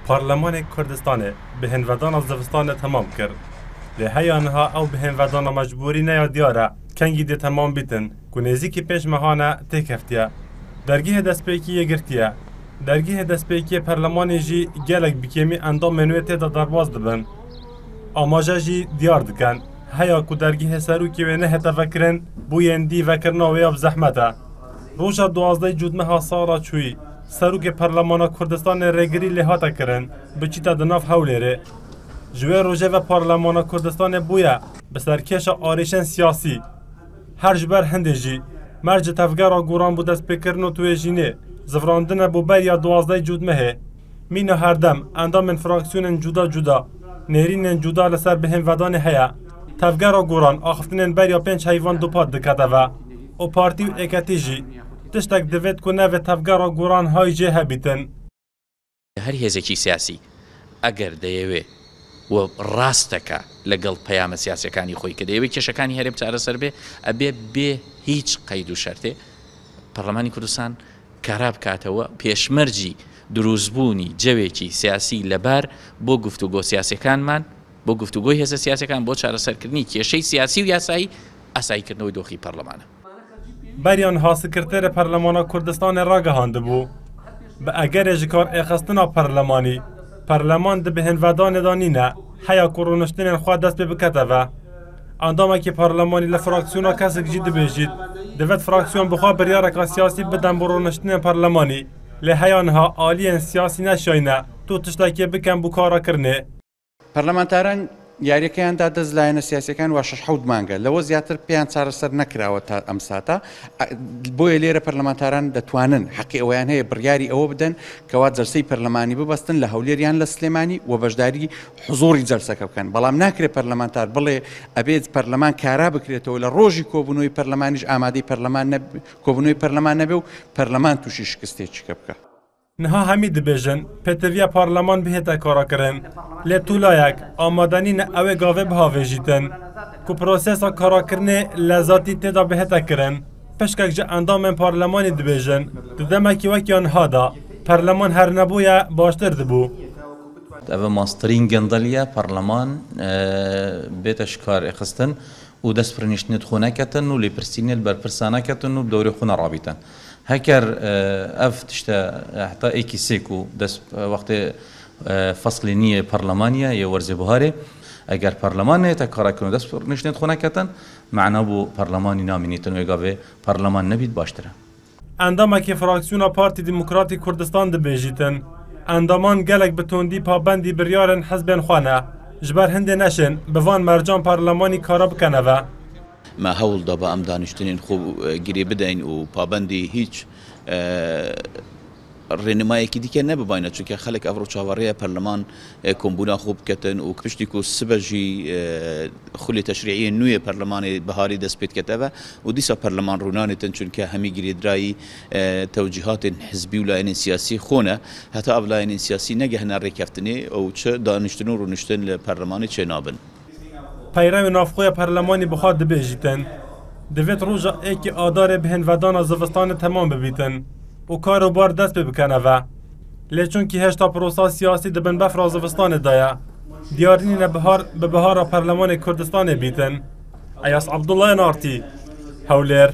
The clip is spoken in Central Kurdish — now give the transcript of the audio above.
پارلمان کردستان به هنودان زوستان تمام کرد. لحیا نها او به هنودان مجبوری نیا دیاره کنگی دی تمام بیتن که نزیکی پیش مهانه تکفتیه. درگیه دستپیکی گرتیه. درگیه دستپیکی پارلمانی جی گلک بکیمی اندام منویت دا درواز دبن. آماجه جی دیار دکن. هیا که درگیه سروکی و نه تفکرن بویندی وکرنا و یاب زحمته. روژا 12 جودمه سالا چوی سروک پارلمان کردستان رگری لحاته کرن بچیتا دناف هولره. جوه روژه و پارلمان کردستان بویا به سرکش آریشن سیاسی. هر جبر هنده جی مرج تفگر گوران بود از پکرن و توی جینه زفراندن بو بریا 12 جودمه مینو هر دم اندام فراکسیون جدا جدا نرین جدا لسر بهم ودان هیا تفگر گوران آخفتن بریا 5 حیوان دو پاد دکته و پارتی و اکتیجی تشتک دوید کنه و تفگر گوران های جه هبیتن. هر هزکی سیاسی اگر دیوه و راستکه لگل پیام سیاسی کانی خوی که دیوه کشکانی هرب چاره سر به هیچ قید و شرطه پارلمانی کردستان کاراب کاتوا پیشمرجی دروزبونی جویکی سیاسی لبر بو گفتگو سیاسی کان من بو گفتگوی هز سیاسی کان بو چاره سر کردنی که شی سیاسی و یاسایی اسایی کردنوی دوخی پارلمانه. بریان ها سکرتر پارلمان کردستان را گهانده بو. به اگر اجکار اخستنا پارلمانی پارلمان ده بهن ودان دانینه حیا کرونشتن خواه دست بکته و اندامه که پارلمانی لفراکسیونا کسک جید بیجید دوید فراکسیون بخواه بریارک سیاسی بدن برونشتن پارلمانی لحیانها آلین سیاسی نشاینه تو تشتاکی بکن بکارا کرنه. پارلمانتاران یاریەکەیان دا دەست لایەنە سیاسیەکان وا 6 مانگە لەوە زیاتر پێیان چارەسەر نەکراوە تا ئەم ساتە بۆیە لێرە پەرلەمانتاران دەتوانن حەقی ئەویان هەیە بڕیاری ئەوە بدەن کەوا جەلسەی پەرلەمانی ببەستن لە هەولێریان لە سلێمانی و بەشداری حزوری جەلسەکە بکەن بەڵام ناکرێت پەرلەمانتار بڵێ ئەبێت پەرلەمان کارا بکرێتەوە لە ڕۆژی کۆبوونەوەی پەرلەمانیش ئامادەی کۆبوونەوەی پەرلەمان نەبێ و پەرلەمان تووشی شکستێکی بکە. نها همی دبیجن پتویا پارلمان بهتا کارا کرن لی طولایک آمادنین اوه گاوه بهاوه جیتن که پروسیسا کارا کرنه لذاتی تدا بهتا کرن پشکک جا اندام پارلمانی دبیجن ددمکی وکی آنها دا پارلمان هر نبویا باشتر دبو. اوه ماسترین گندلیه پارلمان بیتش کار اخستن و دست پرنیشتنید خونه کتن و لیپرسینیل برپرسانه کتن و دوری خونه رابطن. هكر افتشتا حتى ايكي سيكو دس وقت فصل نية برلمانية يورزي بهاري اگر برلمان تكارا كنو دس نشنت خونه كتن معنا بو برلماني نامينيتن ويقابي برلمان نبيد باشتره. انداما که فراکسیونا پارتی دموکراتی کردستان دبیجیتن اندامان گلک بتوندی پابندی بریارن حزبین خوانه جبر هنده نشن بوان مرجان پارلمانی کارا بکنه و ما هول دا با ام دانشتنین خوب گیری بدین و پابندی هیچ رنمایی کی دیگه نباینه چون که خلق افرو چهارریه پارلمان کمبونا خوب کتن و پشتی کو سبجی خلی تشریعی نوی پارلمان بهاری دست پید کتوه و دیسا پارلمان رونانی تن چون که همی گیری درایی توجیهات حزبی و لاین سیاسی خونه حتی افلاین سیاسی نگه نری کفتنی او چه دانشتن و رونشتن لپارلمانی چه نابن. پیرو نافخوی پارلمانی بخواد دبیجیتن دوید روژا ایکی آدار بهن ودان زوستان تمام ببیتن و کارو بار دست بکنه و لیچون که هشتا پروسا سیاسی دبن بفر زوستان دایا دیارینین به بهار پارلمان کردستان بیتن ایاس عبدالله نارتی هولیر